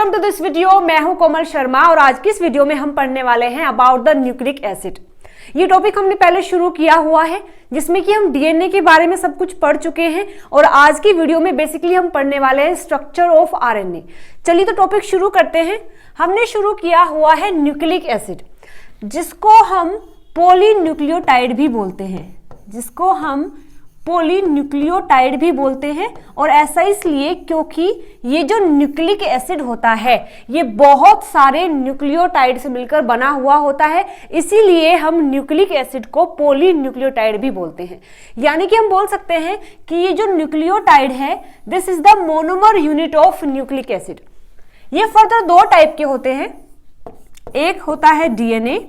Welcome to this video. मैं हूं कोमल शर्मा और आज की इस वीडियो में हम पढ़ने वाले हैं अबाउट द न्यूक्लिक एसिड। ये टॉपिक हमने पहले शुरू किया हुआ है जिसमें कि हम डीएनए के बारे में सब कुछ पढ़ चुके हैं और आज की वीडियो में बेसिकली हम पढ़ने वाले हैं स्ट्रक्चर ऑफ आरएनए। चलिए तो टॉपिक शुरू करते हैं। हमने शुरू किया हुआ है न्यूक्लिक एसिड, जिसको हम पॉलीन्यूक्लियोटाइड भी बोलते हैं, जिसको हम पॉलीन्यूक्लियोटाइड भी बोलते हैं। और ऐसा इसलिए क्योंकि ये जो न्यूक्लिक एसिड होता है ये बहुत सारे न्यूक्लियोटाइड से मिलकर बना हुआ होता है, इसीलिए हम न्यूक्लिक एसिड को पॉलीन्यूक्लियोटाइड भी बोलते हैं। यानी कि हम बोल सकते हैं कि ये जो न्यूक्लियोटाइड है this is the monomer unit of nucleic acid. ये फर्दर दो टाइप के होते हैं, एक होता है डीएनए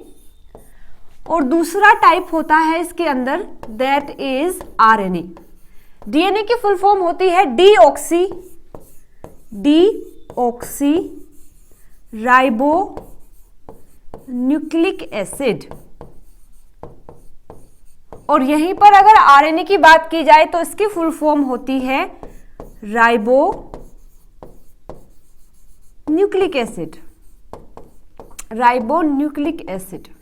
और दूसरा टाइप होता है इसके अंदर दैट इज आरएनए। डीएनए की फुल फॉर्म होती है डीऑक्सी राइबो न्यूक्लिक एसिड। और यहीं पर अगर आरएनए की बात की जाए तो इसकी फुल फॉर्म होती है ribo nucleic acid, ribo nucleic acid.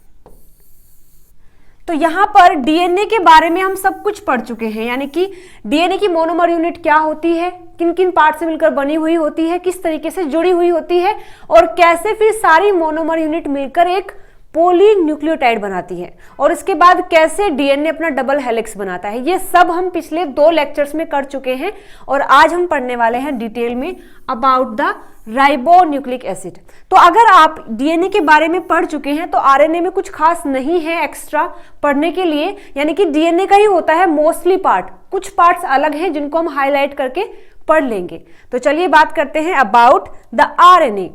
तो यहां पर डीएनए के बारे में हम सब कुछ पढ़ चुके हैं, यानी कि डीएनए की मोनोमर यूनिट क्या होती है, किन किन पार्ट से मिलकर बनी हुई होती है, किस तरीके से जुड़ी हुई होती है और कैसे फिर सारी मोनोमर यूनिट मिलकर एक पॉलीन्यूक्लियोटाइड बनाती है और इसके बाद कैसे डीएनए अपना डबल हेलिक्स बनाता है। ये सब हम पिछले 2 लेक्चर्स में कर चुके हैं और आज हम पढ़ने वाले हैं डिटेल में अबाउट द राइबोन्यूक्लिक एसिड। तो अगर आप डीएनए के बारे में पढ़ चुके हैं तो आरएनए में कुछ खास नहीं है एक्स्ट्रा पढ़ने के लिए, यानी कि डीएनए का ही होता है मोस्टली पार्ट, कुछ पार्ट्स अलग हैं जिनको हम हाईलाइट करके पढ़ लेंगे। तो चलिए बात करते हैं अबाउट द आरएनए।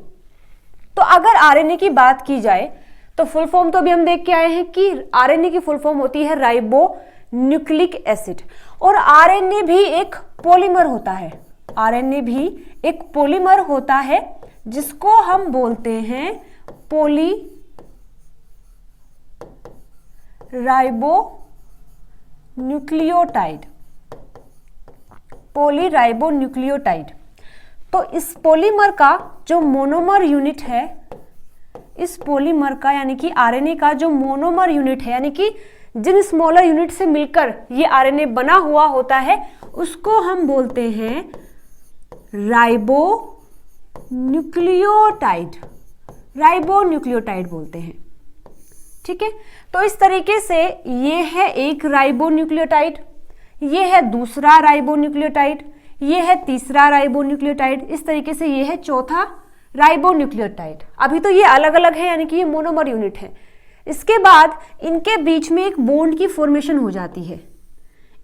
तो अगर आरएनए की बात की जाए तो फुल फॉर्म तो अभी हम देख के आए हैं कि आरएनए की फुल फॉर्म होती है राइबो न्यूक्लिक एसिड। और आरएनए भी एक पॉलीमर होता है, आरएनए भी एक पॉलीमर होता है जिसको हम बोलते हैं poly ribo nucleotide, poly ribo nucleotide. तो इस पॉलीमर का जो मोनोमर यूनिट है, इस पॉलीमर का यानी कि आरएनए का जो मोनोमर यूनिट है, यानी कि जिन स्मॉलर यूनिट से मिलकर ये आरएनए बना हुआ होता है, उसको हम बोलते हैं राइबो न्यूक्लियोटाइड, राइबो न्यूक्लियोटाइड बोलते हैं। ठीक है, तो इस तरीके से ये है एक राइबो न्यूक्लियोटाइड, ये है दूसरा राइबो न्यूक्लियोटाइड, ये है तीसरा राइबो न्यूक्लियोटाइड, इस तरीके से ये है चौथा राइबो न्यूक्लियोटाइड। अभी तो ये अलग अलग है, यानी कि ये मोनोमर यूनिट है। इसके बाद इनके बीच में एक बॉन्ड की फॉर्मेशन हो जाती है,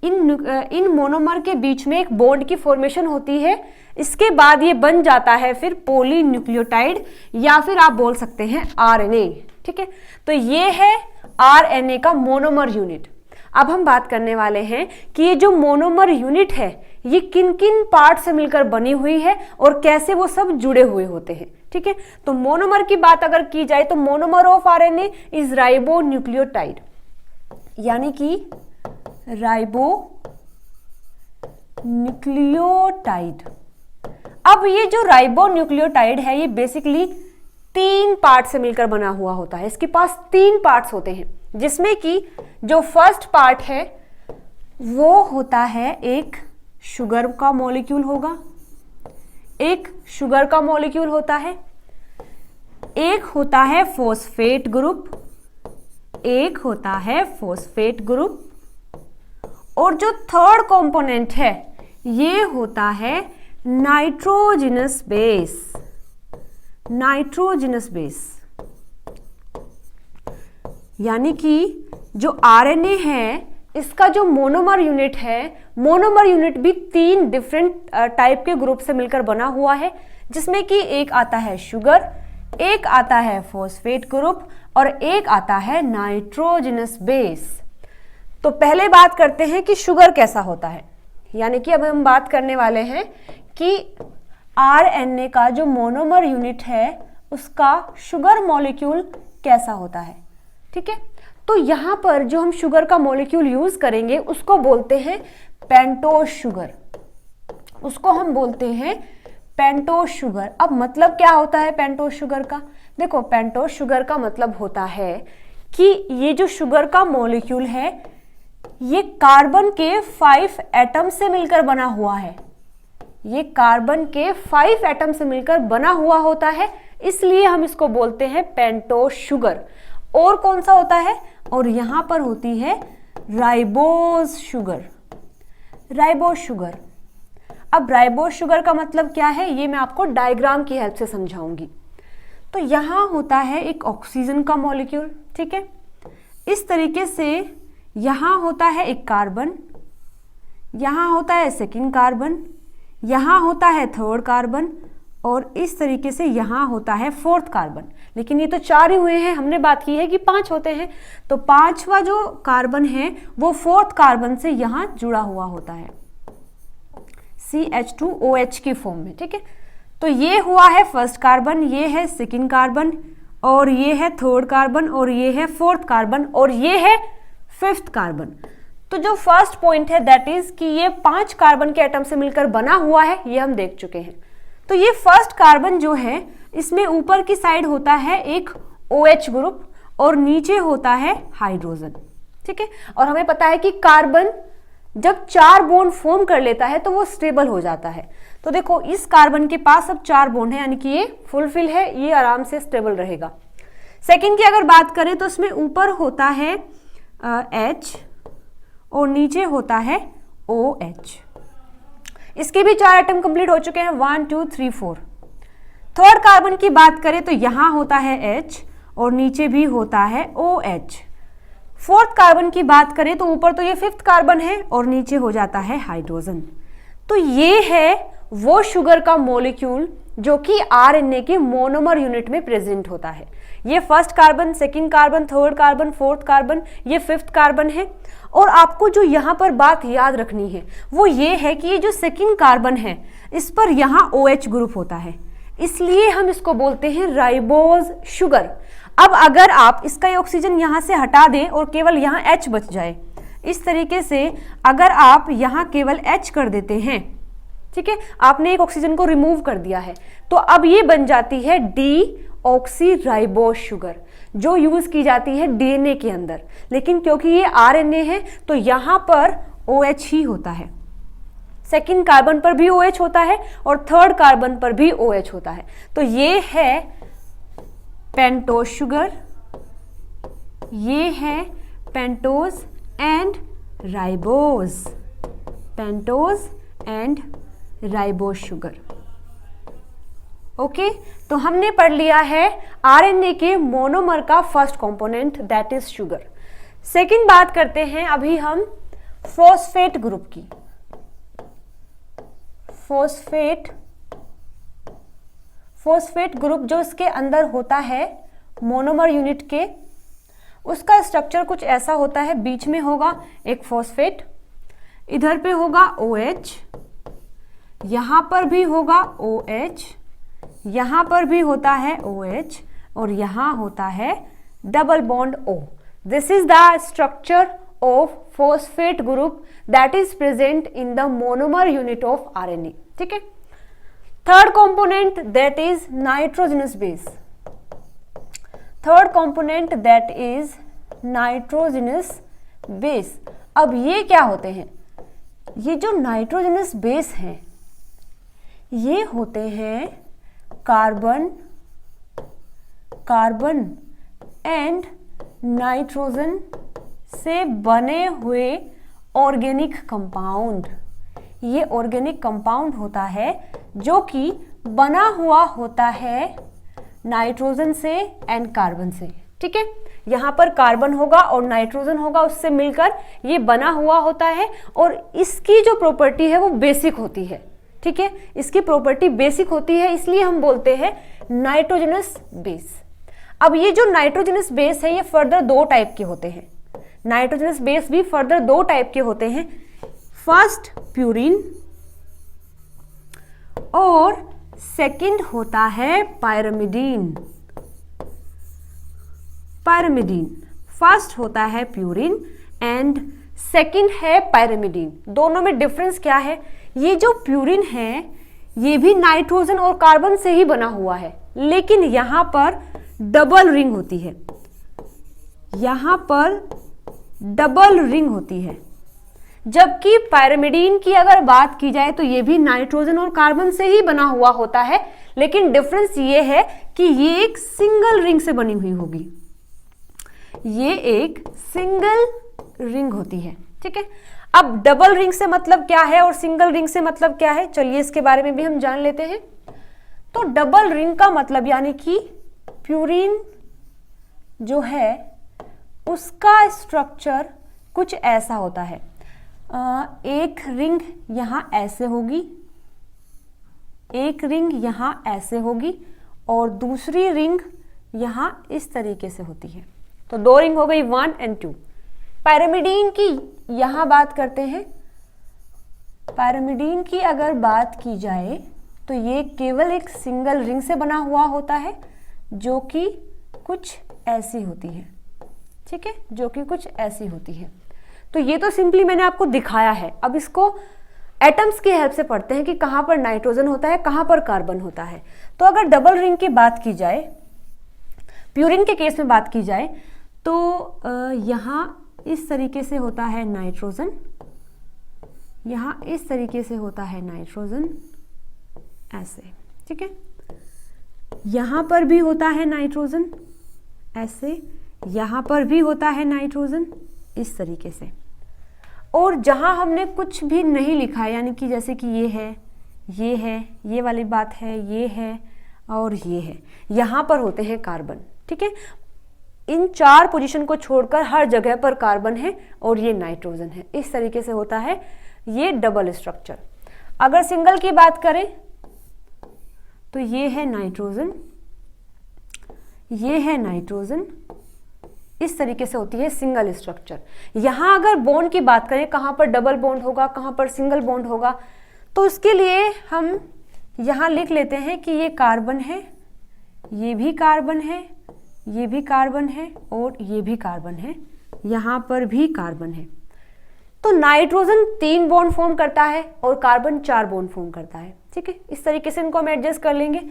इन मोनोमर के बीच में एक बॉन्ड की फॉर्मेशन होती है। इसके बाद ये बन जाता है फिर पॉलीन्यूक्लियोटाइड या फिर आप बोल सकते हैं आरएनए। ठीक है, तो ये है आरएनए का मोनोमर यूनिट। अब हम बात करने वाले हैं कि ये जो मोनोमर यूनिट है ये किन किन पार्ट से मिलकर बनी हुई है और कैसे वो सब जुड़े हुए होते हैं। ठीक है, तो मोनोमर की बात अगर की जाए तो monomer of RNA is ribo nucleotide, यानी कि राइबो न्यूक्लियोटाइड। अब ये जो राइबो न्यूक्लियोटाइड है ये बेसिकली 3 पार्ट से मिलकर बना हुआ होता है। इसके पास 3 पार्ट्स होते हैं, जिसमें कि जो फर्स्ट पार्ट है वो होता है एक शुगर का मॉलिक्यूल होगा, एक शुगर का मॉलिक्यूल होता है, एक होता है फॉस्फेट ग्रुप, एक होता है फॉस्फेट ग्रुप, और जो थर्ड कंपोनेंट है ये होता है नाइट्रोजनस बेस, नाइट्रोजनस बेस। यानी कि जो आरएनए है इसका जो मोनोमर यूनिट है, मोनोमर यूनिट भी 3 डिफरेंट टाइप के ग्रुप से मिलकर बना हुआ है, जिसमें कि एक आता है शुगर, एक आता है फॉस्फेट ग्रुप और एक आता है नाइट्रोजनस बेस। तो पहले बात करते हैं कि शुगर कैसा होता है, यानी कि अब हम बात करने वाले हैं कि आरएनए का जो मोनोमर यूनिट है उसका शुगर मॉलिक्यूल कैसा होता है। ठीक है, तो यहां पर जो हम शुगर का मॉलिक्यूल यूज करेंगे उसको बोलते हैं पेंटोज शुगर, उसको हम बोलते हैं पेंटोज शुगर। अब मतलब क्या होता है पेंटोज शुगर का? देखो, पेंटोज शुगर का मतलब होता है कि ये जो शुगर का मॉलिक्यूल है ये कार्बन के 5 एटम से मिलकर बना हुआ है। ये कार्बन के 5 एटम से मिलकर बना हुआ होता है, इसलिए हम इसको बोलते हैं पेंटोज शुगर। और कौन सा होता है? और यहां पर होती है राइबोज शुगर। Ribose sugar. अब राइबोज शुगर का मतलब क्या है ये मैं आपको डायग्राम की हेल्प से समझाऊंगी। तो यहां होता है एक ऑक्सीजन का मॉलिक्यूल, ठीक है। इस तरीके से यहां होता है एक कार्बन, यहां होता है सेकंड कार्बन, यहां होता है थर्ड कार्बन और इस तरीके से यहां होता है फोर्थ कार्बन। लेकिन ये तो 4 ही हुए हैं, हमने बात की है कि 5 होते हैं। तो 5वां जो कार्बन है वो फोर्थ कार्बन से यहां जुड़ा हुआ होता है CH2OH की फॉर्म में, ठीक है। तो ये हुआ है फर्स्ट कार्बन, ये है सेकंड कार्बन और ये है थर्ड कार्बन और ये है फोर्थ कार्बन और ये है फिफ्थ कार्बन। तो जो फर्स्ट पॉइंट है दैट इज कि ये 5 कार्बन के एटम से मिलकर बना हुआ है, ये हम देख चुके हैं। तो ये फर्स्ट कार्बन जो है इसमें ऊपर की साइड होता है एक OH ग्रुप और नीचे होता है हाइड्रोजन, ठीक है। और हमें पता है कि कार्बन जब 4 बॉन्ड फॉर्म कर लेता है तो वो स्टेबल हो जाता है। तो देखो इस कार्बन के पास अब 4 बॉन्ड है, यानी कि ये फुलफिल है, ये आराम से स्टेबल रहेगा। सेकंड की अगर बात करें तो इसमें ऊपर होता है H और नीचे होता है OH। इसके भी 4 एटम कंप्लीट हो चुके हैं, 1 2 3 4। थर्ड कार्बन की बात करें तो यहां होता है H और नीचे भी होता है OH। फोर्थ कार्बन की बात करें तो ऊपर तो ये फिफ्थ कार्बन है और नीचे हो जाता है हाइड्रोजन। तो ये है वो शुगर का मॉलिक्यूल जो कि RNA के मोनोमर यूनिट में प्रेजेंट होता है। ये first carbon, second carbon, third carbon, fourth carbon, ये फिफ्थ कार्बन है। और आपको जो यहाँ पर बात याद रखनी है वो ये है कि ये जो सेकंड कार्बन है इस पर यहाँ OH ग्रुप होता है, इसलिए हम इसको बोलते हैं राइबोज शुगर। अब अगर आप इसका ऑक्सीजन यहाँ से हटा दें और केवल यहाँ H बच जाए, इस तरीके से अगर आप यहाँ केवल H कर देते हैं, ठीक है, आपने एक ऑक्सीजन को रिमूव कर दिया है, तो अब ये बन जाती है डीऑक्सीराइबोज शुगर जो यूज की जाती है DNA के अंदर। लेकिन क्योंकि ये RNA है तो यहाँ पर OH ही होता है, सेकंड कार्बन पर भी OH होता है और थर्ड कार्बन पर भी OH होता है। तो ये है पेंटोज शुगर, ये है pentose and ribose, pentose and ribose sugar. Okay, तो हमने पढ़ लिया है RNA के मोनोमर का first component that is sugar. Second बात करते हैं अभी हम फॉस्फेट ग्रुप की। फॉस्फेट ग्रुप जो इसके अंदर होता है मोनोमर यूनिट के, उसका स्ट्रक्चर कुछ ऐसा होता है। बीच में होगा एक फॉस्फेट, इधर पे होगा OH, यहां पर भी होगा OH, यहां पर भी होता है OH और यहां होता है double bond O। This is the structure of phosphate group that is present in the monomer unit of RNA, ठीक है। Third component that is nitrogenous base, third component that is nitrogenous base. अब ये क्या होते हैं? ये जो nitrogenous base हैं ये होते हैं कार्बन एंड नाइट्रोजन से बने हुए ऑर्गेनिक कंपाउंड। ये ऑर्गेनिक कंपाउंड होता है जो कि बना हुआ होता है नाइट्रोजन से एंड कार्बन से, ठीक है। यहाँ पर कार्बन होगा और नाइट्रोजन होगा, उससे मिलकर ये बना हुआ होता है और इसकी जो प्रॉपर्टी है वो बेसिक होती है, ठीक है। इसकी प्रॉपर्टी बेसिक होती है, इसलिए हम बोलते हैं नाइट्रोजनस बेस। अब ये जो नाइट्रोजनस बेस है ये फर्दर 2 टाइप के होते हैं। नाइट्रोजनस बेस भी फर्दर 2 टाइप के होते हैं। फर्स्ट प्यूरिन और सेकंड होता है पायरामिडीन। फर्स्ट होता है प्यूरिन एंड सेकंड है पायरामिडीन। दोनों में डिफरेंस क्या है? ये जो प्यूरिन है ये भी नाइट्रोजन और कार्बन से ही बना हुआ है, लेकिन यहां पर डबल रिंग होती है, यहां पर डबल रिंग होती है। जबकि पायरिमिडीन की अगर बात की जाए तो ये भी नाइट्रोजन और कार्बन से ही बना हुआ होता है, लेकिन डिफरेंस ये है कि ये एक सिंगल रिंग से बनी हुई होगी, ये एक सिंगल रिंग होती है। ठीक है, अब डबल रिंग से मतलब क्या है और सिंगल रिंग से मतलब क्या है, चलिए इसके बारे में भी हम जान लेते हैं। तो डबल रिंग का मतलब यानी कि प्यूरिन जो है उसका स्ट्रक्चर कुछ ऐसा होता है, एक रिंग यहां ऐसे होगी, एक रिंग यहां ऐसे होगी और दूसरी रिंग यहां इस तरीके से होती है। तो दो रिंग हो गई 1 और 2। पायरिमिडीन की यहां बात करते हैं, पायरिमिडीन की अगर बात की जाए तो ये केवल एक सिंगल रिंग से बना हुआ होता है जो कि कुछ ऐसी होती है। ठीक है, जो कि कुछ ऐसी होती है। तो ये तो सिंपली मैंने आपको दिखाया है। अब इसको एटम्स की हेल्प से पढ़ते हैं कि कहां पर नाइट्रोजन होता है, कहां पर कार्बन होता है। तो अगर डबल रिंग की बात की जाए, प्यूरिन के केस में बात की जाए तो यहां इस तरीके से होता है नाइट्रोजन, यहां इस तरीके से होता है नाइट्रोजन ऐसे। ठीक है, यहां पर भी होता है नाइट्रोजन ऐसे, यहां पर भी होता है नाइट्रोजन इस तरीके से। और जहां हमने कुछ भी नहीं लिखा है, यानी कि जैसे कि ये है, ये है, ये वाली बात है, ये है और ये है, यहां पर होते हैं कार्बन। ठीक है, इन 4 पोजीशन को छोड़कर हर जगह पर कार्बन है और ये नाइट्रोजन है। इस तरीके से होता है ये डबल स्ट्रक्चर। अगर सिंगल की बात करें तो ये है नाइट्रोजन, ये है नाइट्रोजन, इस तरीके से होती है सिंगल स्ट्रक्चर। यहां अगर बॉन्ड की बात करें, कहां पर डबल बॉन्ड होगा, कहां पर सिंगल बॉन्ड होगा, तो उसके लिए हम यहां लिख लेते हैं कि ये कार्बन है, ये भी कार्बन है, ये भी कार्बन है और ये भी कार्बन है, यहां पर भी कार्बन है। तो नाइट्रोजन 3 बॉन्ड फॉर्म करता है और कार्बन 4 बॉन्ड फॉर्म करता है। ठीक है, इस तरीके से इनको हम एडजस्ट कर लेंगे।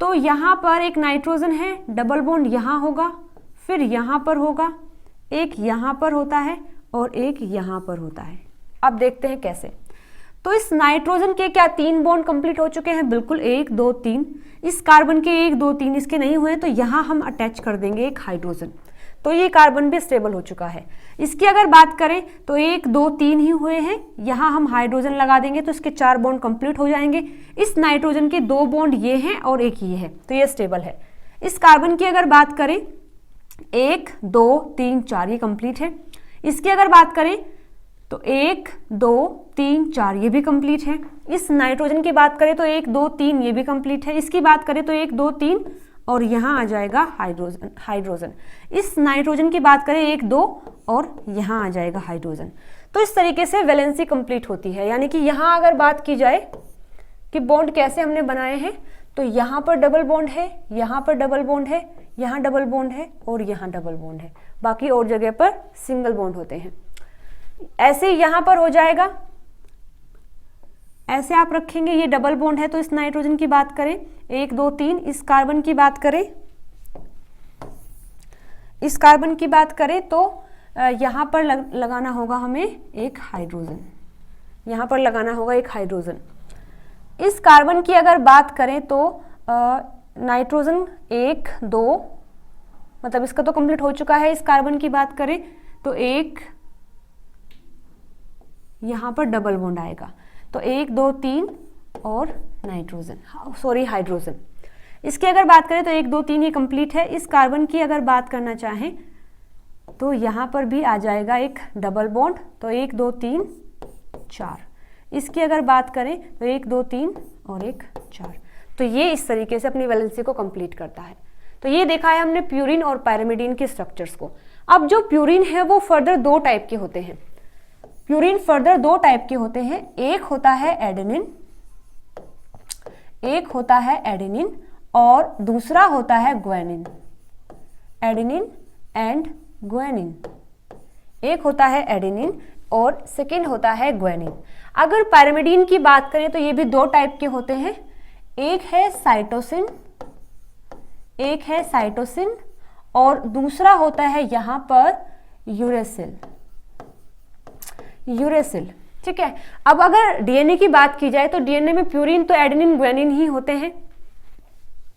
तो यहां पर एक नाइट्रोजन है, डबल बॉन्ड यहां होगा, फिर यहां पर होगा, एक यहां पर होता है और एक यहां पर होता है। अब देखते हैं कैसे। तो इस नाइट्रोजन के क्या 3 बॉन्ड कंप्लीट हो चुके हैं? बिल्कुल, 1 2 3। इस कार्बन के 1 2 3 इसके नहीं हुए, तो यहां हम अटैच कर देंगे एक हाइड्रोजन, तो ये कार्बन भी स्टेबल हो चुका है। इसकी अगर बात करें तो 1 2 3 ही हुए हैं, यहां हम हाइड्रोजन लगा देंगे तो इसके 4 बॉन्ड कंप्लीट हो जाएंगे। इस नाइट्रोजन के 2 बॉन्ड ये हैं और एक ये है, तो ये स्टेबल है। इस कार्बन की अगर बात करें 1 2 3 4 ये कंप्लीट है। इसकी अगर बात करें तो 1 2 3 4 ये भी कंप्लीट है। इस नाइट्रोजन की बात करें तो 1 2 3 ये भी कंप्लीट है। इसकी बात करें तो 1 2 3 और यहाँ आ जाएगा हाइड्रोजन। इस नाइट्रोजन की बात करें 1 2 और यहाँ आ जाएगा हाइड्रोजन। तो इस तरीके से वैलेंसी कंप्लीट होती है। यानी कि यहाँ अगर बात की जाए कि बॉन्ड कैसे हमने बनाए हैं, तो यहाँ पर डबल बॉन्ड है, यहाँ पर डबल बॉन्ड है, यहाँ डबल बॉन्ड है और यहाँ डबल बॉन्ड है, बाकी और जगह पर सिंगल बॉन्ड होते हैं। ऐसे यहाँ पर हो जाएगा, ऐसे आप रखेंगे, ये डबल बॉन्ड है। तो इस नाइट्रोजन की बात करें 1 2 3, इस कार्बन की बात करें, इस कार्बन की बात करें तो यहाँ पर लगाना होगा हमें एक हाइड्रोजन, यहाँ पर लगाना होगा एक हाइड्रोजन। इस कार्बन की अगर बात करें तो नाइट्रोजन 1 2, मतलब इसका तो कंप्लीट हो चुका है। इस कार्बन की बात करें तो एक यहाँ पर डबल बॉन्ड आएगा, तो 1 2 3 और नाइट्रोजन, सॉरी हाइड्रोजन। इसकी अगर बात करें तो 1 2 3 ये कंप्लीट है। इस कार्बन की अगर बात करना चाहें तो यहाँ पर भी आ जाएगा एक डबल बॉन्ड, तो 1 2 3 4। इसकी अगर बात करें तो 1 2 3 और 1 4। तो ये इस तरीके से अपनी वैलेंसी को कंप्लीट करता है। तो ये देखा है हमने प्यूरिन और पायरिमिडीन के स्ट्रक्चर्स को। अब जो प्यूरिन है वो फर्दर 2 टाइप के होते हैं। प्यूरिन फर्दर 2 टाइप के होते हैं, एक होता है एडेनिन, एक होता है एडेनिन और दूसरा होता है ग्वानिन। एडेनिन एंड ग्वानिन, एक होता है एडेनिन और सेकेंड होता है ग्वानिन। अगर पायरिमिडीन की बात करें तो ये भी दो टाइप के होते हैं, एक है साइटोसिन और दूसरा होता है यहां पर यूरेसिल। ठीक है, अब अगर डीएनए की बात की जाए तो डीएनए में प्यूरिन तो एडेनिन ग्वानिन ही होते हैं,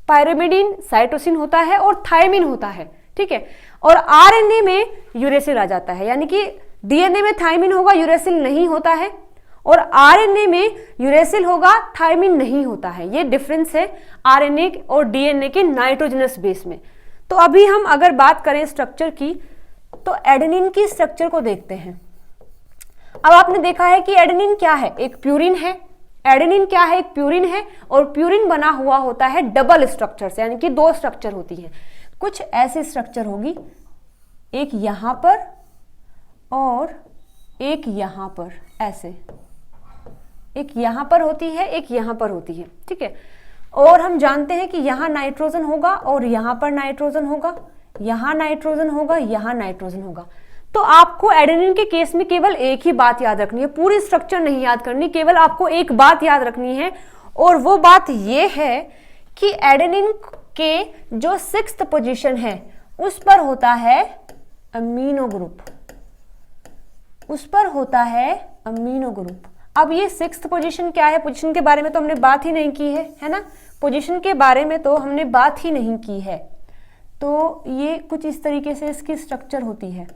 पायरिमिडीन साइटोसिन होता है और थायमिन होता है। ठीक है, और आरएनए में यूरेसिल आ जाता है, यानी कि डीएनए में थायमिन होगा, यूरेसिल नहीं होता है, और आरएनए में यूरेसिल होगा, थायमिन नहीं होता है। ये डिफरेंस है आरएनए और डीएनए के नाइट्रोजनस बेस में। तो अभी हम अगर बात करें स्ट्रक्चर की तो एडेनिन की स्ट्रक्चर को देखते हैं। अब आपने देखा है कि एडेनिन क्या है, एक प्यूरिन है। एडेनिन क्या है, एक प्यूरिन है, और प्यूरिन बना हुआ होता है डबल स्ट्रक्चर से, यानी कि दो स्ट्रक्चर होती है। कुछ ऐसी स्ट्रक्चर होगी, एक यहां पर और एक यहां पर, ऐसे एक यहां पर होती है, एक यहां पर होती है। ठीक है, और हम जानते हैं कि यहां नाइट्रोजन होगा और यहां पर नाइट्रोजन होगा, यहां नाइट्रोजन होगा, यहां नाइट्रोजन होगा। तो आपको एडेनिन के केस में केवल एक ही बात याद रखनी है, पूरी स्ट्रक्चर नहीं याद करनी, केवल आपको एक बात याद रखनी है, और वो बात ये है कि एडेनिन के जो 6th पोजीशन है उस पर होता है अमीनो ग्रुप, उस पर होता है अमीनो ग्रुप। अब ये 6th पोजीशन क्या है, पोजीशन के बारे में तो हमने बात ही नहीं की है ना, पोजीशन के बारे में तो हमने बात ही नहीं की है। तो ये कुछ इस तरीके से इसकी स्ट्रक्चर होती है,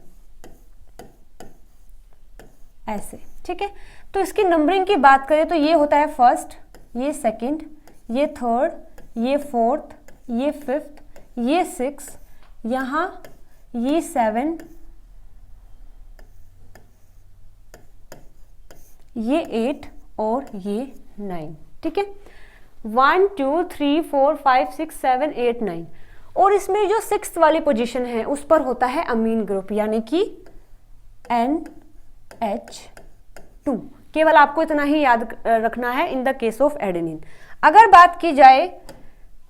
ऐसे। ठीक है, तो इसकी नंबरिंग की बात करें तो ये होता है फर्स्ट, ये सेकंड, ये थर्ड, ये फोर्थ, ये फिफ्थ, ये 6, यहां ये 7, ये 8 और ये 9। ठीक है, 1 2 3 4 5 6 7 8 9, और इसमें जो 6th वाली पोजीशन है उस पर होता है अमीन ग्रुप, यानी कि NH2। केवल आपको इतना ही याद रखना है in the case of adenine. अगर बात की जाए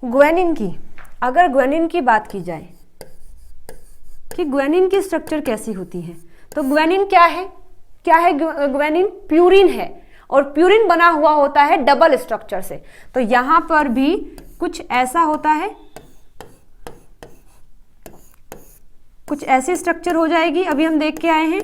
ग्वानिन की, अगर ग्वानिन की बात की जाए कि ग्वानिन की स्ट्रक्चर कैसी होती है, तो ग्वानिन क्या है, ग्वानिन प्यूरिन है, और प्यूरिन बना हुआ होता है डबल स्ट्रक्चर से। तो यहां पर भी कुछ ऐसा होता है, कुछ ऐसी स्ट्रक्चर हो जाएगी, अभी हम देख के आए हैं।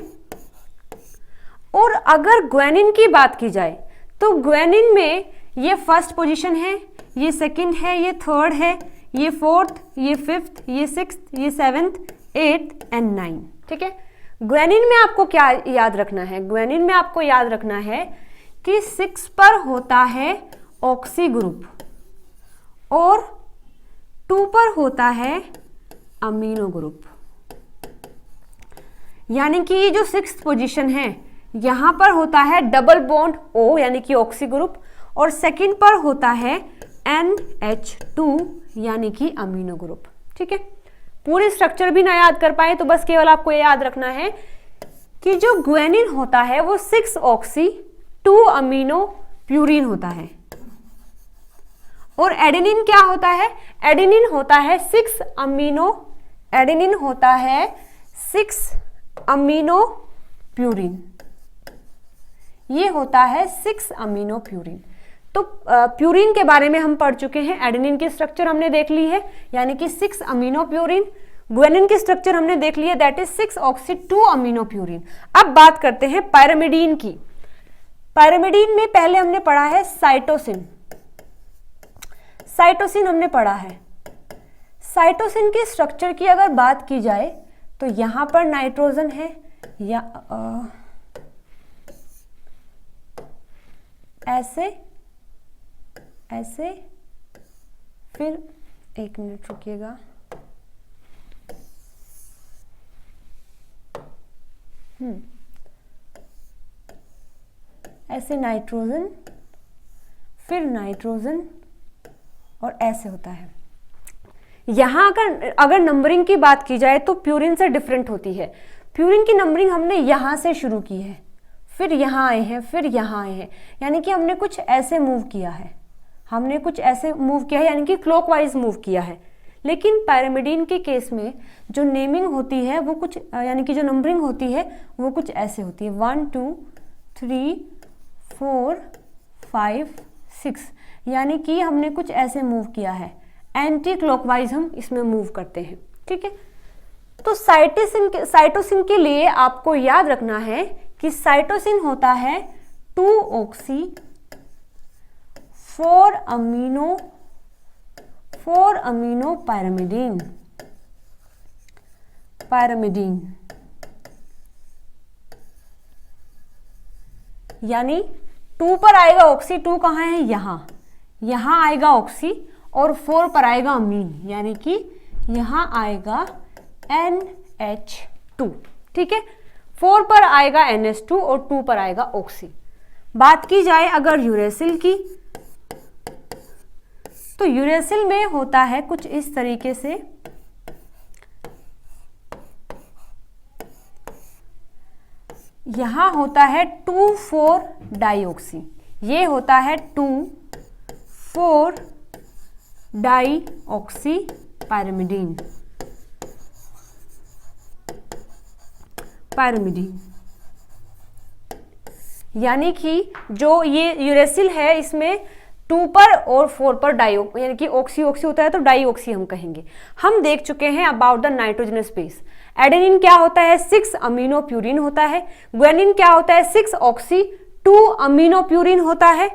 और अगर ग्वानिन की बात की जाए तो ग्वानिन में ये फर्स्ट पोजीशन है, ये सेकंड है, ये थर्ड है, ये फोर्थ, ये फिफ्थ, ये 6th, ये 7th, 8th एंड 9। ठीक है, ग्वानिन में आपको क्या याद रखना है, ग्वानिन में आपको याद रखना है कि 6 पर होता है ऑक्सी ग्रुप और 2 पर होता है अमीनो ग्रुप। यानी कि ये जो 6th पोजीशन है यहां पर होता है डबल बॉन्ड O यानी कि ऑक्सी ग्रुप, और सेकंड पर होता है NH2 यानी कि अमीनो ग्रुप। ठीक है, पूरी स्ट्रक्चर भी ना याद कर पाए तो बस केवल आपको ये याद रखना है कि जो ग्वानिन होता है वो 6 ऑक्सी 2 अमीनो प्यूरिन होता है, और एडेनिन क्या होता है, एडेनिन होता है 6 अमीनो, एडेनिन होता है 6 अमीनो प्यूरिन, ये होता है 6 अमीनो प्यूरिन। तो प्यूरिन के बारे में हम पढ़ चुके हैं, एडेनिन की स्ट्रक्चर हमने देख ली है यानी कि 6 अमीनो प्यूरिन, ग्वानिन की स्ट्रक्चर हमने देख ली है that is 6 oxy 2 amino purine. अब बात करते हैं पायरिमिडीन की। पायरिमिडीन में पहले हमने पढ़ा है साइटोसिन, साइटोसिन हमने पढ़ा है। साइटोसिन की स्ट्रक्चर की अगर बात की जाए तो यहां पर नाइट्रोजन है, या ऐसे ऐसे, फिर 1 मिनट रुकिएगा, ऐसे नाइट्रोजन, फिर नाइट्रोजन, और ऐसे होता है। यहां अगर नंबरिंग की बात की जाए तो प्यूरिन से डिफरेंट होती है। प्यूरिन की नंबरिंग हमने यहां से शुरू की है, फिर यहां आए हैं, फिर यहां आए हैं, यानी कि हमने कुछ ऐसे मूव किया है, हमने कुछ ऐसे मूव किया है, यानी कि क्लॉकवाइज मूव किया है। लेकिन पायरिमिडीन के केस में जो नेमिंग होती है वो कुछ, यानी कि जो नंबरिंग होती है वो कुछ ऐसे होती है, 1 2 3 4 5 6, यानी कि हमने कुछ ऐसे मूव किया है, एंटी क्लॉकवाइज हम इसमें मूव करते हैं। ठीक है, तो साइटोसिन के लिए आपको याद रखना है कि साइटोसिन होता है 2-ऑक्सी 4-अमीनो पायरामिडीन, यानी 2 पर आएगा ऑक्सी, 2 कहाँ है, यहां आएगा ऑक्सी, और 4 पर आएगा अमीन, यानी कि यहां आएगा NH2। ठीक है, 4 पर आएगा NH2 और 2 पर आएगा ऑक्सी। बात की जाए अगर यूरेसिल की, तो यूरेसिल में होता है कुछ इस तरीके से, यहां होता है 2,4 डाइऑक्सी, ये होता है 2,4 डाइऑक्सी पायरामिडीन, यानी कि जो ये यूरेसिल है इसमें 2 पर और 4 पर डाइऑक्सी, यानी कि ऑक्सी होता है तो डाइऑक्सी हम कहेंगे। हम देख चुके हैं about the nitrogenous base. Adenine क्या होता है, 6 अमीनो प्यूरिन होता है। ग्वानिन क्या होता है, 6 ऑक्सी 2 अमीनो प्यूरिन होता है।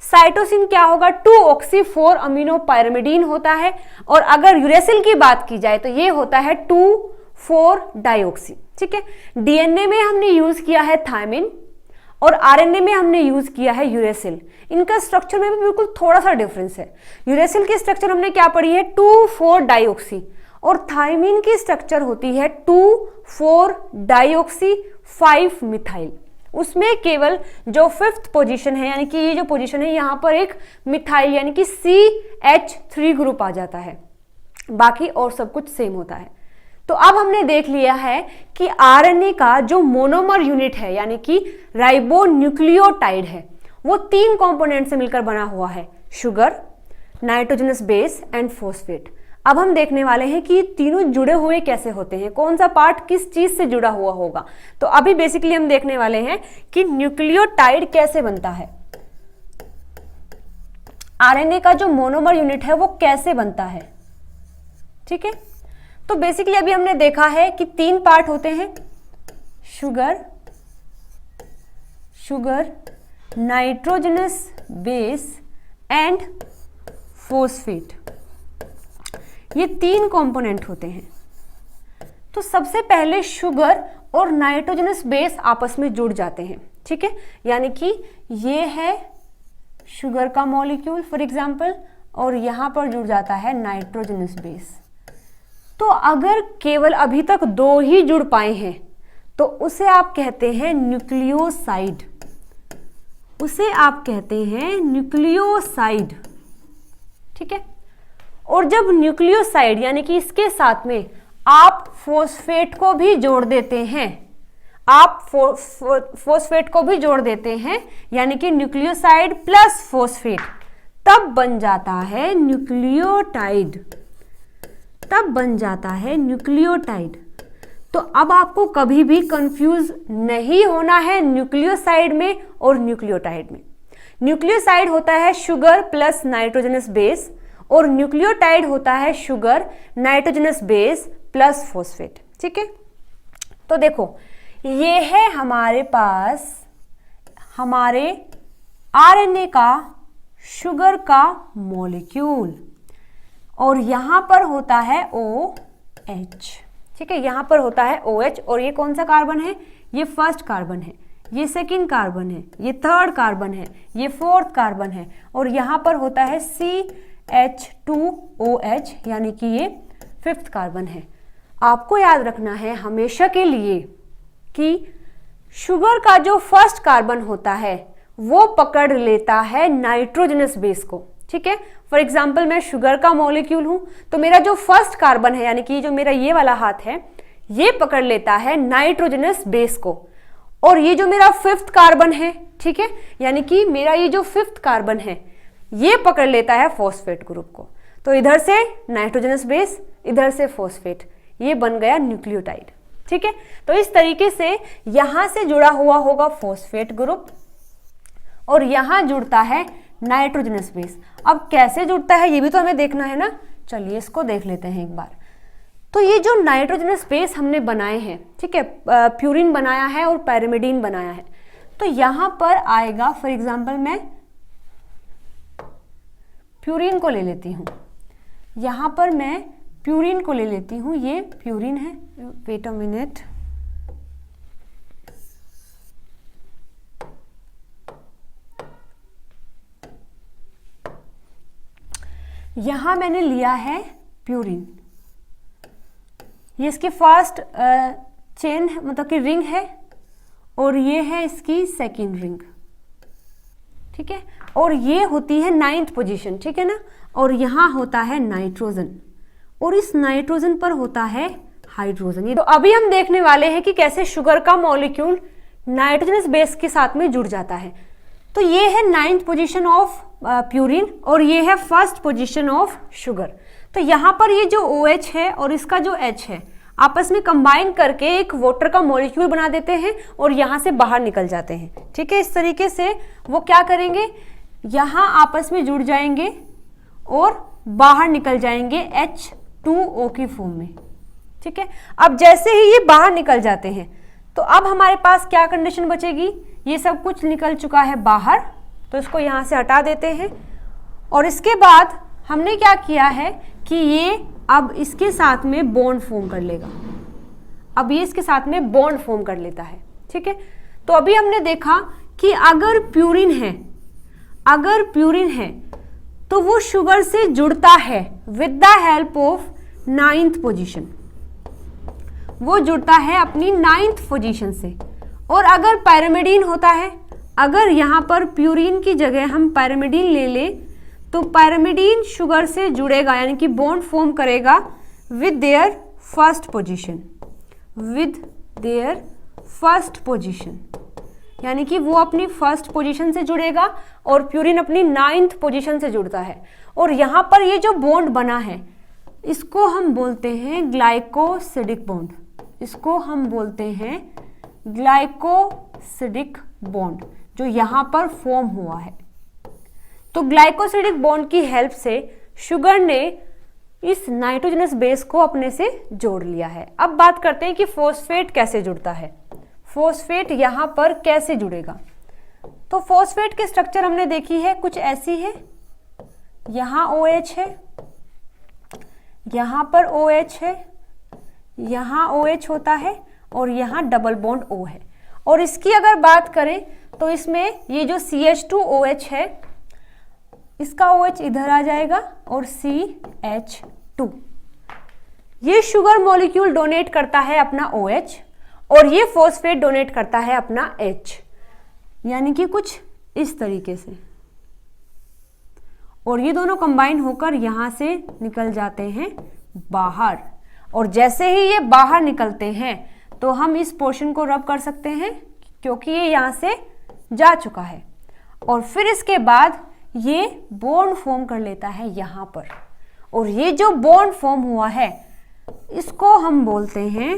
साइटोसिन क्या होगा, 2 ऑक्सी 4 अमीनो पायरामिडीन होता है। और अगर यूरेसिल की बात की जाए तो ये होता है 2,4 डाइऑक्सी। ठीक है, डीएनए में हमने यूज किया है थायमिन और आरएनए में हमने यूज किया है यूरेसिल। इनका स्ट्रक्चर में भी बिल्कुल थोड़ा सा डिफरेंस है। यूरेसिल की स्ट्रक्चर हमने क्या पढ़ी है, 2,4 डाइऑक्सी, और थायमिन की स्ट्रक्चर होती है 2,4 डाइऑक्सी 5 मिथाइल। उसमें केवल जो 5th पोजीशन है, यानी कि ये जो पोजीशन है यहां पर एक मिथाइल यानी कि CH3 ग्रुप आ जाता है, बाकी और सब कुछ सेम होता है। तो अब हमने देख लिया है कि आरएनए का जो मोनोमर यूनिट है यानी कि राइबोन्यूक्लियोटाइड है, वो 3 कंपोनेंट से मिलकर बना हुआ है, sugar, nitrogenous base and phosphate. अब हम देखने वाले हैं कि तीनों जुड़े हुए कैसे होते हैं, कौन सा पार्ट किस चीज से जुड़ा हुआ होगा। तो अभी बेसिकली हम देखने वाले हैं कि न्यूक्लियोटाइड कैसे बनता है, आरएनए का जो मोनोमर यूनिट है वो कैसे बनता है। ठीक है, तो बेसिकली अभी हमने देखा है कि 3 पार्ट होते हैं, sugar, nitrogenous base and phosphate, ये 3 कंपोनेंट होते हैं। तो सबसे पहले शुगर और नाइट्रोजनस बेस आपस में जुड़ जाते हैं। ठीक है, यानी कि ये है शुगर का मॉलिक्यूल फॉर एग्जांपल, और यहां पर जुड़ जाता है नाइट्रोजनस बेस। तो अगर केवल अभी तक 2 ही जुड़ पाए हैं तो उसे आप कहते हैं न्यूक्लियोसाइड, ठीक है। और जब न्यूक्लियोसाइड यानी कि इसके साथ में आप फॉस्फेट को भी जोड़ देते हैं, यानी कि न्यूक्लियोसाइड प्लस फॉस्फेट, तब बन जाता है न्यूक्लियोटाइड। तो अब आपको कभी भी कंफ्यूज नहीं होना है न्यूक्लियोसाइड में और न्यूक्लियोटाइड में। न्यूक्लियोसाइड होता है शुगर प्लस नाइट्रोजनस बेस और न्यूक्लियोटाइड होता है sugar, nitrogenous base plus phosphate. ठीक है, तो देखो ये है हमारे पास हमारे आरएनए का शुगर का मॉलिक्यूल, और यहां पर होता है OH। ठीक है, यहां पर होता है OH, और ये कौन सा कार्बन है, ये फर्स्ट कार्बन है, ये सेकंड कार्बन है, ये थर्ड कार्बन है, ये फोर्थ कार्बन है, और यहां पर होता है CH2OH यानी कि ये 5th कार्बन है। आपको याद रखना है हमेशा के लिए कि शुगर का जो फर्स्ट कार्बन होता है वो पकड़ लेता है नाइट्रोजनस बेस को। ठीक है, फॉर एग्जाम्पल मैं शुगर का मॉलिक्यूल हूं तो मेरा जो फर्स्ट कार्बन है यानी कि जो मेरा ये वाला हाथ है ये पकड़ लेता है नाइट्रोजनस बेस को, और ये जो मेरा 5th कार्बन है, ठीक है, यानी कि मेरा ये जो 5th कार्बन है ये पकड़ लेता है फॉस्फेट ग्रुप को। तो इधर से नाइट्रोजनस बेस, इधर से फॉस्फेट, ये बन गया न्यूक्लियोटाइड। ठीक है, तो इस तरीके से यहां से जुड़ा हुआ होगा फॉस्फेट ग्रुप और यहाँ जुड़ता है नाइट्रोजनस बेस। अब कैसे जुड़ता है ये भी तो हमें देखना है ना, चलिए इसको देख लेते हैं एक बार। तो ये जो नाइट्रोजनस बेस हमने बनाए हैं, ठीक है, प्यूरिन बनाया है और पैरिमिडीन बनाया है, तो यहाँ पर आएगा, फॉर एग्जाम्पल मैं प्यूरिन को ले लेती हूँ, यहाँ पर मैं प्यूरिन को ले लेती हूँ, ये प्यूरिन है, वेट अ मिनट, यहाँ मैंने लिया है प्यूरिन, ये इसकी फर्स्ट चेन है, मतलब कि रिंग है, और ये है इसकी सेकंड रिंग, ठीक है, और ये होती है 9th पोजीशन, ठीक है ना, और यहाँ होता है नाइट्रोजन, और इस नाइट्रोजन पर होता है हाइड्रोजन। ये तो अभी हम देखने वाले हैं कि कैसे शुगर का मॉलिक्यूल नाइट्रोजनस बेस के साथ में जुड़ जाता है। तो ये है 9th पोजीशन ऑफ प्यूरिन और ये है फर्स्ट पोजीशन ऑफ शुगर। तो यहाँ पर ये जो OH है और इसका जो H है आपस में कंबाइन करके एक वाटर का मॉलिक्यूल बना देते हैं और यहाँ से बाहर निकल जाते हैं, ठीक है। इस तरीके से वो क्या करेंगे, यहाँ आपस में जुड़ जाएंगे और बाहर निकल जाएंगे H2O की फॉर्म में, ठीक है। अब जैसे ही ये बाहर निकल जाते हैं तो अब हमारे पास क्या कंडीशन बचेगी, ये सब कुछ निकल चुका है बाहर, तो इसको यहाँ से हटा देते हैं। और इसके बाद हमने क्या किया है कि ये अब इसके साथ में बॉन्ड फॉर्म कर लेगा, अब ये इसके साथ में बॉन्ड फॉर्म कर लेता है, ठीक है। तो अभी हमने देखा कि अगर प्यूरिन है तो वो शुगर से जुड़ता है with the help of 9th position, वो जुड़ता है अपनी 9th पोजीशन से। और अगर पैरामिडीन होता है, अगर यहाँ पर प्यूरिन की जगह हम पैरामिडीन ले लें तो पैरामिडीन शुगर से जुड़ेगा, यानी कि बॉन्ड फॉर्म करेगा विद देयर फर्स्ट पोजीशन, यानी कि वो अपनी फर्स्ट पोजीशन से जुड़ेगा और प्यूरिन अपनी 9th पोजीशन से जुड़ता है। और यहाँ पर ये जो बॉन्ड बना है इसको हम बोलते हैं ग्लाइकोसिडिक बॉन्ड, इसको हम बोलते हैं ग्लाइकोसिडिक बॉन्ड, जो यहाँ पर फॉर्म हुआ है। तो ग्लाइकोसिडिक बॉन्ड की हेल्प से शुगर ने इस नाइट्रोजनस बेस को अपने से जोड़ लिया है। अब बात करते हैं कि फॉस्फेट कैसे जुड़ता है, फॉस्फेट यहाँ पर कैसे जुड़ेगा। तो फॉस्फेट की स्ट्रक्चर हमने देखी है, कुछ ऐसी है, यहाँ OH है, यहाँ पर OH है, यहाँ OH होता है और यहाँ डबल बॉन्ड O है। और इसकी अगर बात करें तो इसमें ये जो CH2OH है इसका OH इधर आ जाएगा और CH2, ये शुगर मॉलिक्यूल डोनेट करता है अपना OH और ये फॉस्फेट डोनेट करता है अपना H, यानी कि कुछ इस तरीके से। और ये दोनों कंबाइन होकर यहां से निकल जाते हैं बाहर, और जैसे ही ये बाहर निकलते हैं तो हम इस पोर्शन को रब कर सकते हैं क्योंकि ये यहां से जा चुका है। और फिर इसके बाद ये बॉन्ड फॉर्म कर लेता है यहाँ पर, और ये जो बॉन्ड फॉर्म हुआ है इसको हम बोलते हैं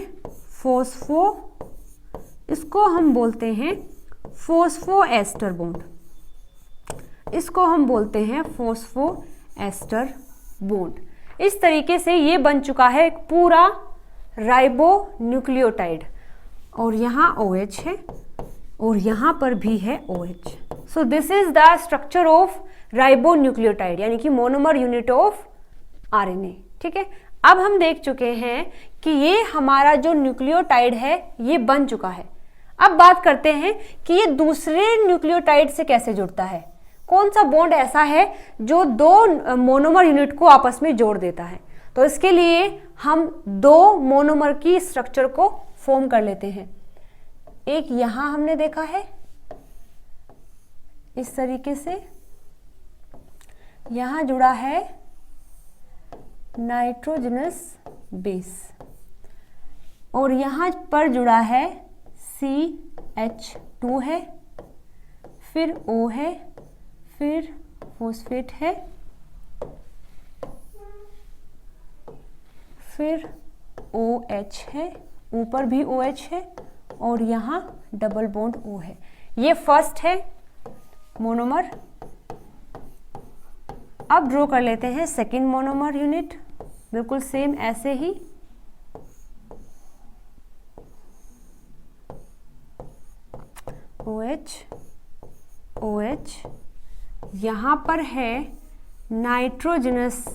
फॉस्फोएस्टर बॉन्ड, इसको हम बोलते हैं फॉस्फोएस्टर बॉन्ड। इस तरीके से ये बन चुका है एक पूरा राइबोन्यूक्लियोटाइड, और यहाँ OH है और यहाँ पर भी है OH। So this is the structure of ribonucleotide, यानी कि मोनोमर यूनिट ऑफ RNA, ठीक है। अब हम देख चुके हैं कि ये हमारा जो न्यूक्लियोटाइड है ये बन चुका है। अब बात करते हैं कि ये दूसरे न्यूक्लियोटाइड से कैसे जुड़ता है, कौन सा बॉन्ड ऐसा है जो दो मोनोमर यूनिट को आपस में जोड़ देता है। तो इसके लिए हम दो मोनोमर की स्ट्रक्चर को फॉर्म कर लेते हैं। एक यहां हमने देखा है इस तरीके से, यहां जुड़ा है नाइट्रोजनस बेस और यहां पर जुड़ा है CH2 है, फिर O है, फिर फॉस्फेट है, फिर OH है, ऊपर भी OH है और यहाँ डबल बॉन्ड O है। ये फर्स्ट है मोनोमर। अब ड्रॉ कर लेते हैं सेकेंड मोनोमर यूनिट, बिल्कुल सेम ऐसे ही। OH OH, यहाँ पर है नाइट्रोजनस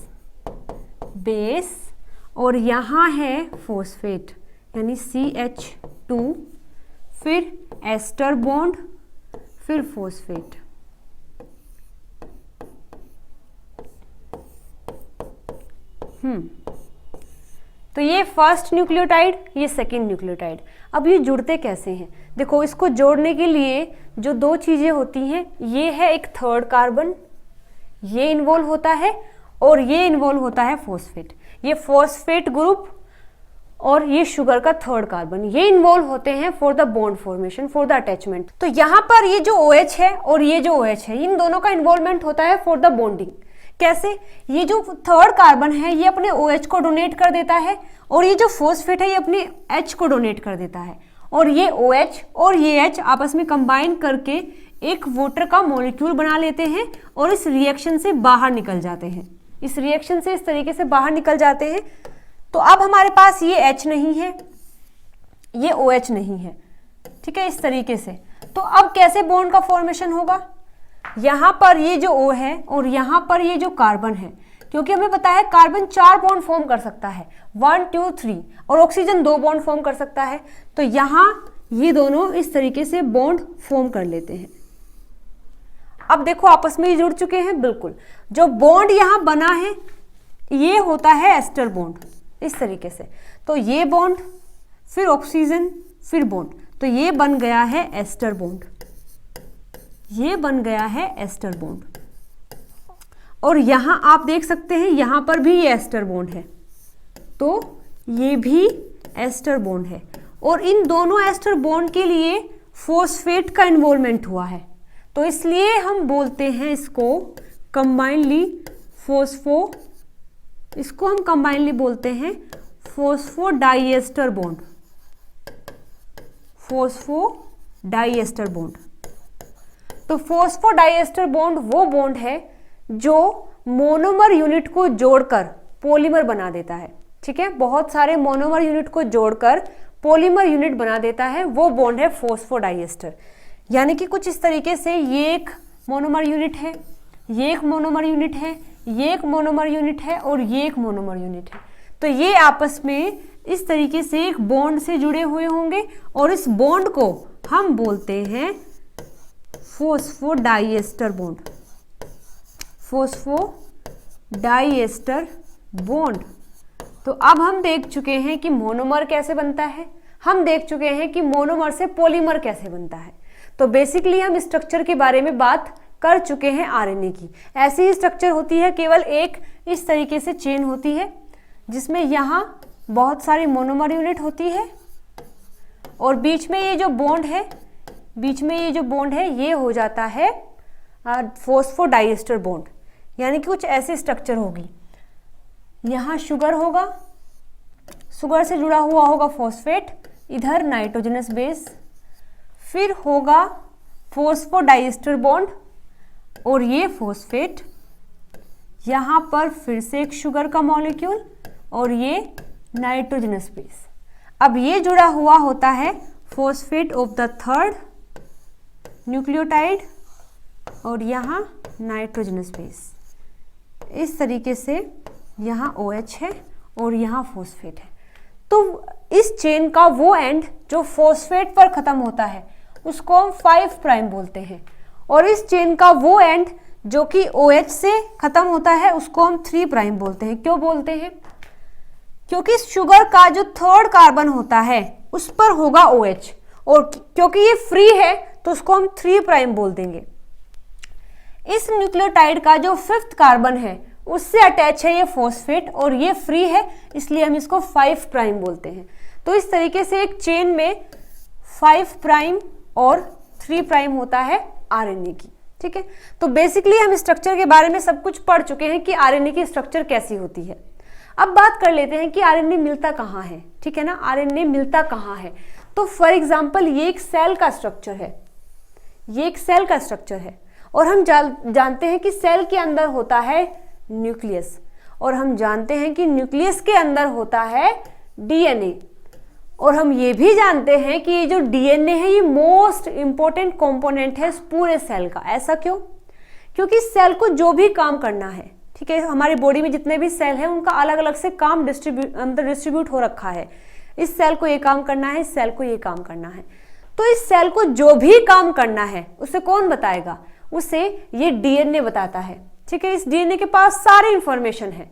बेस और यहाँ है फॉस्फेट यानी CH2, फिर एस्टर बॉन्ड, फिर फॉस्फेट। तो ये फर्स्ट न्यूक्लियोटाइड, ये सेकेंड न्यूक्लियोटाइड। अब ये जुड़ते कैसे हैं? देखो, इसको जोड़ने के लिए जो दो चीजें होती हैं, ये है एक थर्ड कार्बन, ये इन्वॉल्व होता है, और ये इन्वॉल्व होता है फॉस्फेट। ये फॉस्फेट ग्रुप और ये शुगर का थर्ड कार्बन, ये इन्वॉल्व होते हैं for the bond formation, for the attachment. तो यहाँ पर ये जो OH है और ये जो OH है, इन दोनों का इन्वॉल्वमेंट होता है फॉर द बॉन्डिंग। कैसे? ये जो थर्ड कार्बन है ये अपने OH को डोनेट कर देता है, और ये जो फॉस्फेट है ये अपने H को डोनेट कर देता है, और ये OH और ये H आपस में कंबाइन करके एक वाटर का मॉलिक्यूल बना लेते हैं और इस रिएक्शन से बाहर निकल जाते हैं। इस रिएक्शन से इस तरीके से बाहर निकल जाते हैं। तो अब हमारे पास ये H नहीं है, ये OH नहीं है, ठीक है, इस तरीके से। तो अब कैसे बॉन्ड का फॉर्मेशन होगा? यहाँ पर ये जो O है और यहाँ पर ये जो कार्बन है, क्योंकि हमें पता है कार्बन 4 बॉन्ड फॉर्म कर सकता है, 1 2 3, और ऑक्सीजन 2 बॉन्ड फॉर्म कर सकता है। तो यहाँ ये दोनों इस तरीके से बॉन्ड फॉर्म कर लेते हैं। अब देखो आपस में ये जुड़ चुके हैं, बिल्कुल। जो बॉन्ड यहाँ बना है ये होता है एस्टर बॉन्ड, इस तरीके से। तो ये बॉन्ड, फिर ऑक्सीजन, फिर बॉन्ड, तो ये बन गया है एस्टर बॉन्ड, ये बन गया है एस्टर बॉन्ड। और यहाँ आप देख सकते हैं यहाँ पर भी ये एस्टर बॉन्ड है, तो ये भी एस्टर बॉन्ड है, और इन दोनों एस्टर बॉन्ड के लिए फॉस्फेट का इन्वॉल्वमेंट हुआ है, तो इसलिए हम बोलते हैं इसको कंबाइनली इसको हम कंबाइनली बोलते हैं फॉस्फोडाइएस्टर बॉन्ड, फॉस्फोडाइएस्टर बॉन्ड। तो फॉस्फोडाइएस्टर बॉन्ड वो बॉन्ड है जो मोनोमर यूनिट को जोड़कर पॉलीमर बना देता है, ठीक है। बहुत सारे मोनोमर यूनिट को जोड़कर पॉलीमर यूनिट बना देता है, वो बॉन्ड है फॉस्फोडाइएस्टर। यानी कि कुछ इस तरीके से ये एक मोनोमर यूनिट है, ये एक मोनोमर यूनिट है, ये एक मोनोमर यूनिट है, और ये एक मोनोमर यूनिट है। तो ये आपस में इस तरीके से एक बॉन्ड से जुड़े हुए होंगे, और इस बॉन्ड को हम बोलते हैं फॉस्फोडाइएस्टर बॉन्ड, फॉस्फोडाइएस्टर बॉन्ड। तो अब हम देख चुके हैं कि मोनोमर कैसे बनता है, हम देख चुके हैं कि मोनोमर से पॉलीमर कैसे बनता है। तो बेसिकली हम स्ट्रक्चर के बारे में बात कर चुके हैं आरएनए की। ऐसी ही स्ट्रक्चर होती है, केवल एक इस तरीके से चेन होती है जिसमें यहाँ बहुत सारी मोनोमर यूनिट होती है, और बीच में ये जो बॉन्ड है, बीच में ये जो बॉन्ड है ये हो जाता है फॉस्फोडाइएस्टर बॉन्ड। यानी कि कुछ ऐसी स्ट्रक्चर होगी, यहाँ शुगर होगा, शुगर से जुड़ा हुआ होगा फॉस्फेट, इधर नाइट्रोजनस बेस, फिर होगा फॉस्फोडाइएस्टर बॉन्ड और ये फॉस्फेट, यहाँ पर फिर से एक शुगर का मॉलिक्यूल और ये नाइट्रोजनस बेस। अब ये जुड़ा हुआ होता है phosphate of the third nucleotide और यहाँ नाइट्रोजनस बेस। इस तरीके से यहाँ OH है और यहाँ फॉस्फेट है। तो इस चेन का वो एंड जो फॉस्फेट पर खत्म होता है उसको हम 5 प्राइम बोलते हैं, और इस चेन का वो एंड जो कि OH से खत्म होता है उसको हम 3 प्राइम बोलते हैं। क्यों बोलते हैं? क्योंकि शुगर का जो थर्ड कार्बन होता है उस पर होगा OH, और क्योंकि ये फ्री है तो उसको हम 3 प्राइम बोल देंगे। इस न्यूक्लियोटाइड का जो 5th कार्बन है उससे अटैच है ये फॉस्फेट और ये फ्री है, इसलिए हम इसको 5 प्राइम बोलते हैं। तो इस तरीके से एक चेन में 5 प्राइम और 3 प्राइम होता है आरएनए की, ठीक है। तो बेसिकली हम स्ट्रक्चर के बारे में सब कुछ पढ़ चुके हैं कि आरएनए की स्ट्रक्चर कैसी होती है। अब बात कर लेते हैं कि आरएनए मिलता कहाँ है, ठीक है ना। आरएनए मिलता कहाँ है? तो फॉर एग्जाम्पल ये एक सेल का स्ट्रक्चर है, ये एक सेल का स्ट्रक्चर है, और हम जानते हैं कि सेल के अंदर होता है न्यूक्लियस, और हम जानते हैं कि न्यूक्लियस के अंदर होता है डीएनए, और हम ये भी जानते हैं कि ये जो डीएनए है ये मोस्ट इंपॉर्टेंट कंपोनेंट है इस पूरे सेल का। ऐसा क्यों? क्योंकि सेल को जो भी काम करना है, ठीक है, हमारी बॉडी में जितने भी सेल हैं उनका अलग अलग से काम डिस्ट्रीब्यूट हो रखा है। इस सेल को ये काम करना है, इस सेल को ये काम करना है। तो इस सेल को जो भी काम करना है उसे कौन बताएगा? उसे ये डीएनए बताता है, ठीक है। इस डीएनए के पास सारी इंफॉर्मेशन है,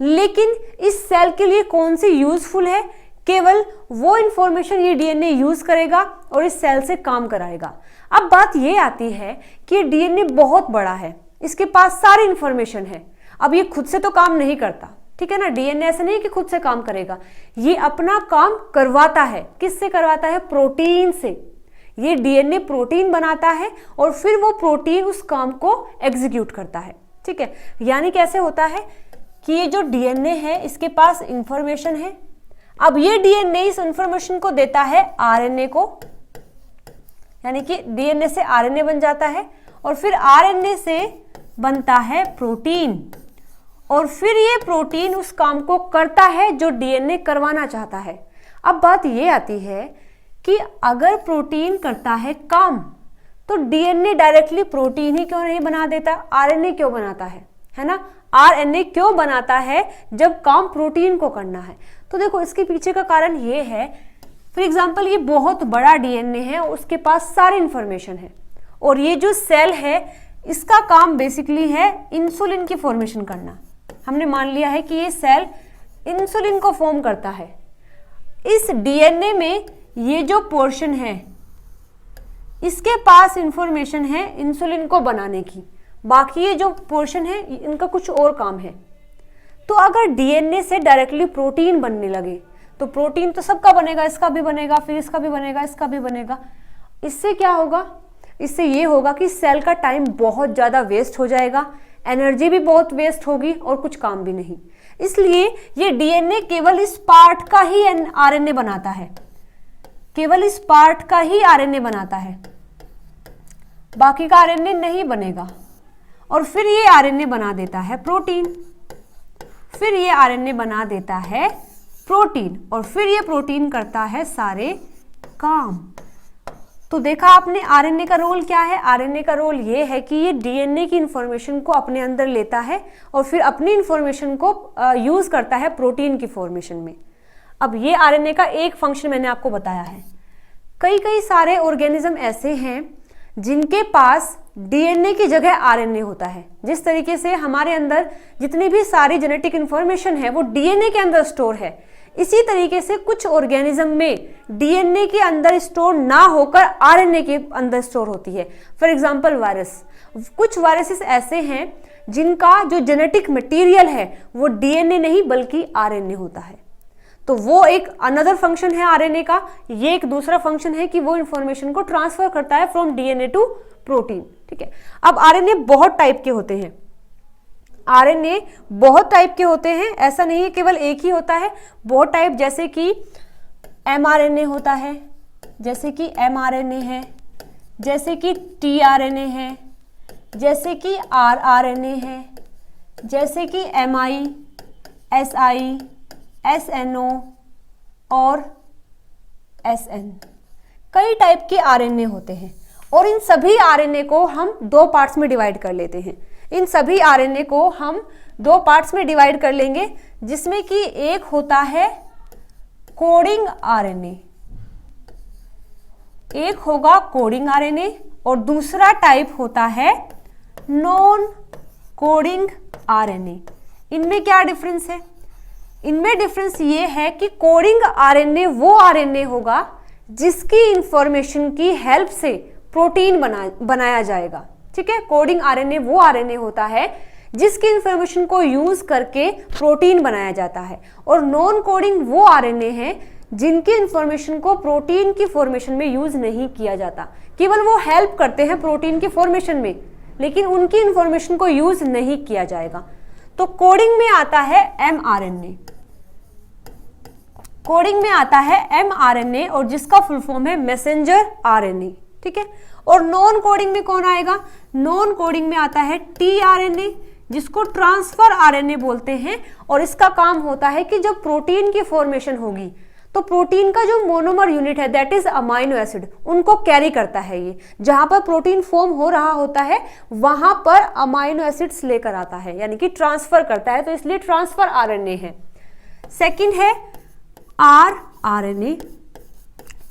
लेकिन इस सेल के लिए कौन सी यूजफुल है? केवल वो इंफॉर्मेशन ये डीएनए यूज करेगा और इस सेल से काम कराएगा। अब बात ये आती है कि डीएनए बहुत बड़ा है, इसके पास सारी इंफॉर्मेशन है। अब ये खुद से तो काम नहीं करता, ठीक है ना। डीएनए ऐसा नहीं कि खुद से काम करेगा, ये अपना काम करवाता है। किससे करवाता है? प्रोटीन से। ये डीएनए प्रोटीन बनाता है और फिर वो प्रोटीन उस काम को एग्जीक्यूट करता है, ठीक है। यानी कैसे होता है कि ये जो डीएनए है इसके पास इंफॉर्मेशन है, अब ये डीएनए इस इंफॉर्मेशन को देता है आरएनए को, यानी कि डीएनए से आरएनए बन जाता है और फिर आरएनए से बनता है प्रोटीन, और फिर ये प्रोटीन उस काम को करता है जो डीएनए करवाना चाहता है। अब बात ये आती है कि अगर प्रोटीन करता है काम तो डीएनए डायरेक्टली प्रोटीन ही क्यों नहीं बना देता? आरएनए क्यों बनाता है ना। आरएनए क्यों बनाता है जब काम प्रोटीन को करना है? तो देखो इसके पीछे का कारण ये है, फॉर एग्जाम्पल ये बहुत बड़ा डीएनए है, उसके पास सारी इंफॉर्मेशन है, और ये जो सेल है इसका काम बेसिकली है इंसुलिन की फॉर्मेशन करना। हमने मान लिया है कि ये सेल इंसुलिन को फॉर्म करता है। इस डीएनए में ये जो पोर्शन है इसके पास इंफॉर्मेशन है इंसुलिन को बनाने की, बाकी ये जो पोर्शन है इनका कुछ और काम है। तो अगर डीएनए से डायरेक्टली प्रोटीन बनने लगे तो प्रोटीन तो सबका बनेगा, इसका भी बनेगा, फिर इसका भी बनेगा, इसका भी बनेगा। इससे क्या होगा? इससे ये होगा कि सेल का टाइम बहुत ज़्यादा वेस्ट हो जाएगा, एनर्जी भी बहुत वेस्ट होगी और कुछ काम भी नहीं। इसलिए ये डीएनए केवल इस पार्ट का ही आरएनए बनाता है, केवल इस पार्ट का ही आरएनए बनाता है, बाकी का आरएनए नहीं बनेगा। और फिर ये आरएनए बना देता है प्रोटीन, फिर ये आरएनए बना देता है प्रोटीन, और फिर ये प्रोटीन करता है सारे काम। तो देखा आपने आरएनए का रोल क्या है? आरएनए का रोल ये है कि ये डीएनए की इंफॉर्मेशन को अपने अंदर लेता है और फिर अपनी इंफॉर्मेशन को यूज करता है प्रोटीन की फॉर्मेशन में। अब ये आरएनए का एक फंक्शन मैंने आपको बताया है। कई सारे ऑर्गेनिज्म ऐसे हैं जिनके पास डीएनए की जगह आरएनए होता है। जिस तरीके से हमारे अंदर जितनी भी सारी जेनेटिक इंफॉर्मेशन है वो डीएनए के अंदर स्टोर है, इसी तरीके से कुछ ऑर्गेनिज्म में डीएनए के अंदर स्टोर ना होकर आरएनए के अंदर स्टोर होती है। फॉर एग्जांपल वायरस, कुछ वायरसेस ऐसे हैं जिनका जो जेनेटिक मटेरियल है वो डीएनए नहीं बल्कि आरएनए होता है। तो वो एक अनदर फंक्शन है आरएनए का, ये एक दूसरा फंक्शन है कि वो इंफॉर्मेशन को ट्रांसफर करता है फ्रॉम डीएनए टू प्रोटीन, ठीक है। अब आरएनए बहुत टाइप के होते हैं, आरएनए बहुत टाइप के होते हैं, ऐसा नहीं है केवल एक ही होता है, बहुत टाइप। जैसे कि एमआरएनए होता है, जैसे कि एमआरएनए है, जैसे कि टीआरएनए है, जैसे कि आरआरएनए है, जैसे कि एमआई, एसआई, एसएनओ और एसएन। कई टाइप के आरएनए होते हैं और इन सभी आरएनए को हम दो पार्ट्स में डिवाइड कर लेते हैं। इन सभी आरएनए को हम दो पार्ट्स में डिवाइड कर लेंगे, जिसमें कि एक होता है कोडिंग आरएनए, एक होगा कोडिंग आरएनए और दूसरा टाइप होता है नॉन कोडिंग आरएनए। इनमें क्या डिफरेंस है? इनमें डिफरेंस ये है कि कोडिंग आरएनए वो आरएनए होगा जिसकी इंफॉर्मेशन की हेल्प से प्रोटीन बनाया जाएगा, ठीक है। कोडिंग आरएनए वो आरएनए होता है जिसकी इंफॉर्मेशन को यूज करके प्रोटीन बनाया जाता है, और नॉन कोडिंग वो आरएनए हैं जिनकी इंफॉर्मेशन को प्रोटीन की फॉर्मेशन में यूज नहीं किया जाता, केवल वो हेल्प करते हैं प्रोटीन की फॉर्मेशन में, लेकिन उनकी इंफॉर्मेशन को यूज नहीं किया जाएगा। तो कोडिंग में आता है एमआरएनए, कोडिंग में आता है एमआरएनए और जिसका फुल फॉर्म है मैसेंजर आरएनए, ठीक है। और नॉन कोडिंग में कौन आएगा? नॉन कोडिंग में आता है टीआरएनए, जिसको ट्रांसफर आरएनए बोलते हैं। और इसका काम होता है कि जब प्रोटीन की फॉर्मेशन होगी तो प्रोटीन का जो मोनोमर यूनिट है दैट इज अमाइनो एसिड, उनको कैरी करता है। ये जहां पर प्रोटीन फॉर्म हो रहा होता है वहां पर अमाइनो एसिड्स लेकर आता है, यानी कि ट्रांसफर करता है, तो इसलिए ट्रांसफर आरएनए है। सेकंड है आरआरएनए,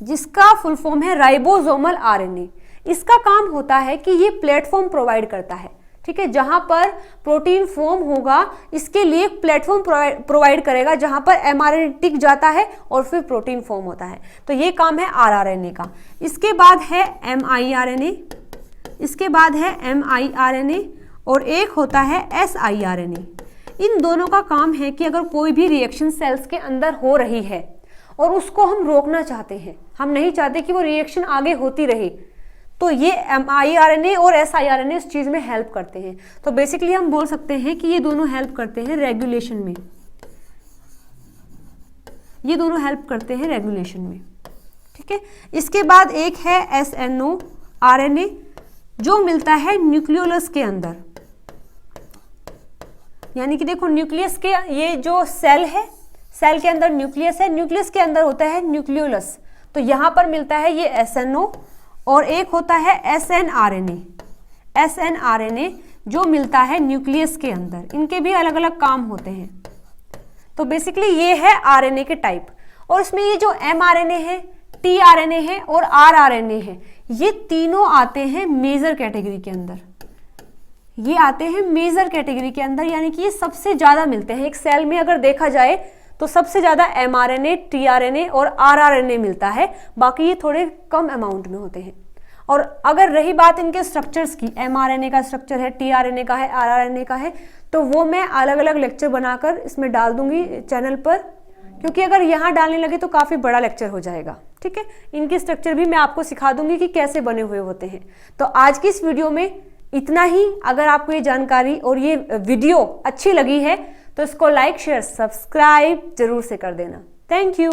जिसका फुल फॉर्म है राइबोसोमल आरएनए। इसका काम होता है कि ये प्लेटफॉर्म प्रोवाइड करता है, ठीक है, जहां पर प्रोटीन फॉर्म होगा इसके लिए एक प्लेटफॉर्म प्रोवाइड करेगा जहां पर एमआरएनए टिक जाता है और फिर प्रोटीन फॉर्म होता है। तो ये काम है आरआरएनए का। इसके बाद है एमआईआरएनए, इसके बाद है एमआईआरएनए और एक होता है एसआईआरएनए। इन दोनों का काम है कि अगर कोई भी रिएक्शन सेल्स के अंदर हो रही है और उसको हम रोकना चाहते हैं, हम नहीं चाहते कि वो रिएक्शन आगे होती रहे, तो ये एमआईआरएनए और एसआईआरएनए इस चीज में हेल्प करते हैं। तो बेसिकली हम बोल सकते हैं कि ये दोनों हेल्प करते हैं रेगुलेशन में, ये दोनों हेल्प करते हैं रेगुलेशन में, ठीक है। इसके बाद एक है एसएनओ आरएनए, जो मिलता है न्यूक्लियोलस के अंदर, यानी कि देखो न्यूक्लियस के, ये जो सेल है, सेल के अंदर न्यूक्लियस है, न्यूक्लियस के अंदर होता है न्यूक्लियोलस, तो यहां पर मिलता है ये एसएनओ। और एक होता है एसएनआरएनए, एसएनआरएनए जो मिलता है न्यूक्लियस के अंदर। इनके भी अलग अलग काम होते हैं। तो बेसिकली ये है आरएनए के टाइप। और इसमें ये जो एमआरएनए है, टीआरएनए है और आरआरएनए है, ये तीनों आते हैं मेजर कैटेगरी के अंदर, ये आते हैं मेजर कैटेगरी के अंदर, यानी कि ये सबसे ज्यादा मिलते हैं। एक सेल में अगर देखा जाए तो सबसे ज्यादा एमआरएनए, टीआरएनए और आरआरएनए मिलता है, बाकी ये थोड़े कम अमाउंट में होते हैं। और अगर रही बात इनके स्ट्रक्चर्स की, एमआरएनए का स्ट्रक्चर है, टीआरएनए का है, आरआरएनए का है, तो वो मैं अलग अलग लेक्चर बनाकर इसमें डाल दूंगी चैनल पर, क्योंकि अगर यहाँ डालने लगे तो काफी बड़ा लेक्चर हो जाएगा, ठीक है। इनके स्ट्रक्चर भी मैं आपको सिखा दूंगी कि कैसे बने हुए होते हैं। तो आज की इस वीडियो में इतना ही। अगर आपको ये जानकारी और ये वीडियो अच्छी लगी है तो इसको लाइक, शेयर, सब्सक्राइब जरूर से कर देना। Thank you.